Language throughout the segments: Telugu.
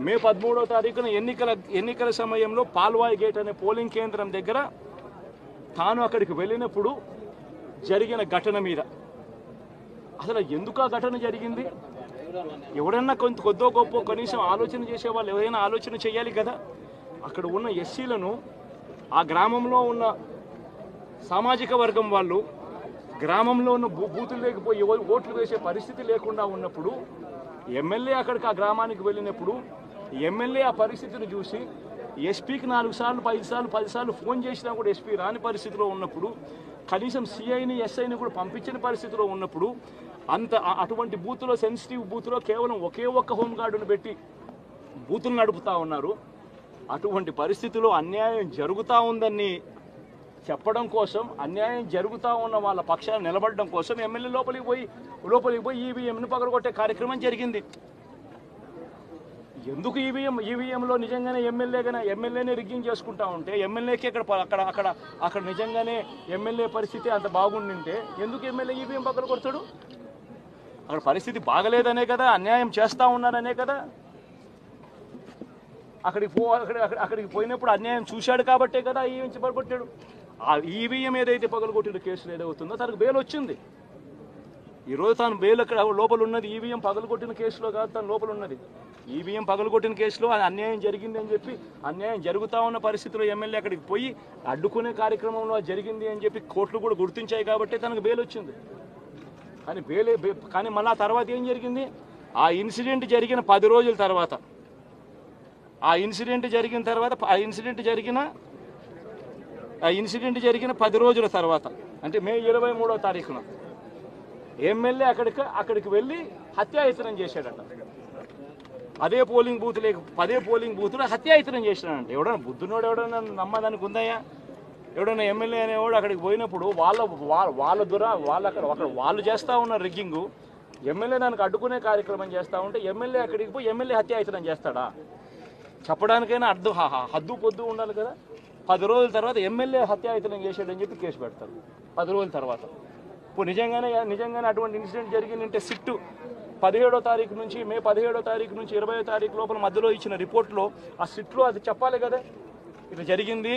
మే 13వ తారీఖున ఎన్నికల సమయంలో పాల్వాయి గేట్ అనే పోలింగ్ కేంద్రం దగ్గర తాను అక్కడికి వెళ్ళినప్పుడు జరిగిన ఘటన మీద అసలు ఎందుకు ఆ ఘటన జరిగింది? ఎవడన్నా కొద్దో గొప్ప కనీసం ఆలోచన చేసేవాళ్ళు ఎవరైనా ఆలోచన చేయాలి కదా. అక్కడ ఉన్న ఎస్సీలను ఆ గ్రామంలో ఉన్న సామాజిక వర్గం వాళ్ళు గ్రామంలో ఉన్న బూతులు లేకపోయి ఓట్లు వేసే పరిస్థితి లేకుండా ఉన్నప్పుడు ఎమ్మెల్యే అక్కడికి ఆ గ్రామానికి వెళ్ళినప్పుడు ఎమ్మెల్యే ఆ పరిస్థితిని చూసి ఎస్పీకి 4 సార్లు 5 సార్లు 10 సార్లు ఫోన్ చేసినా కూడా ఎస్పీ రాని పరిస్థితిలో ఉన్నప్పుడు కనీసం సిఐని ఎస్ఐని కూడా పంపించిన పరిస్థితిలో ఉన్నప్పుడు అటువంటి బూతులో సెన్సిటివ్ బూతులో కేవలం ఒకే ఒక్క హోంగార్డును పెట్టి బూతులు నడుపుతా ఉన్నారు. అటువంటి పరిస్థితిలో అన్యాయం జరుగుతూ ఉందని చెప్పడం కోసం, అన్యాయం జరుగుతూ ఉన్న వాళ్ళ పక్షాన్ని నిలబడడం కోసం ఎమ్మెల్యే లోపలికి పోయి ఈవీఎంను పగలగొట్టే కార్యక్రమం జరిగింది. ఎందుకు ఈవీఎంలో నిజంగానే ఎమ్మెల్యేనే రిగ్గింగ్ చేసుకుంటా ఉంటే ఎమ్మెల్యేకి అక్కడ నిజంగానే ఎమ్మెల్యే పరిస్థితి అంత బాగుండింటే ఎందుకు ఎమ్మెల్యే ఈవీఎం పక్కన కొడతాడు? అక్కడ పరిస్థితి బాగలేదనే కదా, అన్యాయం చేస్తూ ఉన్నారనే కదా. అక్కడికి పోయినప్పుడు అన్యాయం చూశాడు కాబట్టే కదా ఈవీఎం పగలగొట్టాడు. ఆ ఈవీఎం ఏదైతే పగలగొట్టిన కేసులు ఏదవుతుందో తనకు బెయిల్ వచ్చింది. ఈరోజు తాను బెయిల్ అక్కడ లోపల ఉన్నది ఈవీఎం పగలగొట్టిన కేసులో కాదు, తను లోపల ఉన్నది ఈవీఎం పగలగొట్టిన కేసులో అన్యాయం జరిగింది అని చెప్పి అన్యాయం జరుగుతూ ఉన్న పరిస్థితిలో ఎమ్మెల్యే అక్కడికి పోయి అడ్డుకునే కార్యక్రమంలో జరిగింది అని చెప్పి కోర్టులు కూడా గుర్తించాయి కాబట్టి తనకు బెయిల్ వచ్చింది. కానీ మళ్ళీ ఆ తర్వాత ఏం జరిగింది? ఆ ఇన్సిడెంట్ జరిగిన 10 రోజుల తర్వాత ఆ ఇన్సిడెంట్ జరిగిన 10 రోజుల తర్వాత అంటే మే 23వ తారీఖున ఎమ్మెల్యే అక్కడికి వెళ్ళి హత్యాయత్నం చేశాడట. అదే పోలింగ్ బూత్లో హత్యాయత్నం చేశాడంట. ఎవడన్నా బుద్ధునోడు ఎవడన్నా నమ్మదానికి ఉందయ్యా? ఎవడన్నా ఎమ్మెల్యే అనేవాడు అక్కడికి పోయినప్పుడు వాళ్ళు చేస్తూ ఉన్న రిగ్గింగు ఎమ్మెల్యే దానికి అడ్డుకునే కార్యక్రమం చేస్తూ ఉంటే ఎమ్మెల్యే అక్కడికి పోయి ఎమ్మెల్యే హత్యాయత్నం చేస్తాడా? చెప్పడానికైనా హద్దు పొద్దు ఉండాలి కదా. 10 రోజుల తర్వాత ఎమ్మెల్యే హత్యాయత్నం చేశాడని చెప్పి కేసు పెడతారు 10 రోజుల తర్వాత. ఇప్పుడు నిజంగానే అటువంటి ఇన్సిడెంట్ జరిగిందంటే సిట్టు 17వ తారీఖు నుంచి మే 17వ తారీఖు నుంచి 20వ తారీఖు లోపల మధ్యలో ఇచ్చిన రిపోర్ట్లో ఆ సిట్లో అది చెప్పాలి కదా, ఇది జరిగింది,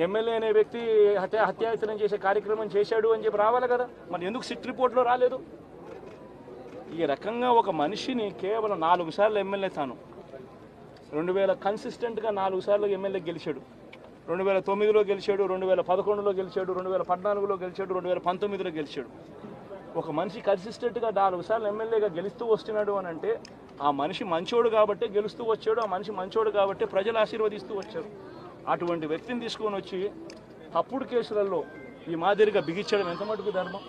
ఎమ్మెల్యే అనే వ్యక్తి హత్యాయత్నం చేసే కార్యక్రమం చేశాడు అని చెప్పి రావాలి కదా. మరి ఎందుకు సిట్ రిపోర్ట్లో రాలేదు? ఈ రకంగా ఒక మనిషిని కేవలం 4 సార్లు ఎమ్మెల్యే తాను 2000 కన్సిస్టెంట్గా 4 సార్లు ఎమ్మెల్యే గెలిచాడు. 2009లో గెలిచాడు, 2011లో గెలిచాడు, 2014లో గెలిచాడు, 2019లో గెలిచాడు. ఒక మనిషి కన్సిస్టెంట్గా 4 సార్లు ఎమ్మెల్యేగా గెలుస్తూ వస్తున్నాడు అని అంటే ఆ మనిషి మంచోడు కాబట్టే గెలుస్తూ వచ్చాడు, ఆ మనిషి మంచోడు కాబట్టే ప్రజలు ఆశీర్వదిస్తూ వచ్చారు. అటువంటి వ్యక్తిని తీసుకొని వచ్చి తప్పుడు కేసులలో ఈ మాదిరిగా బిగించడం ఎంత మటుకు ధర్మం?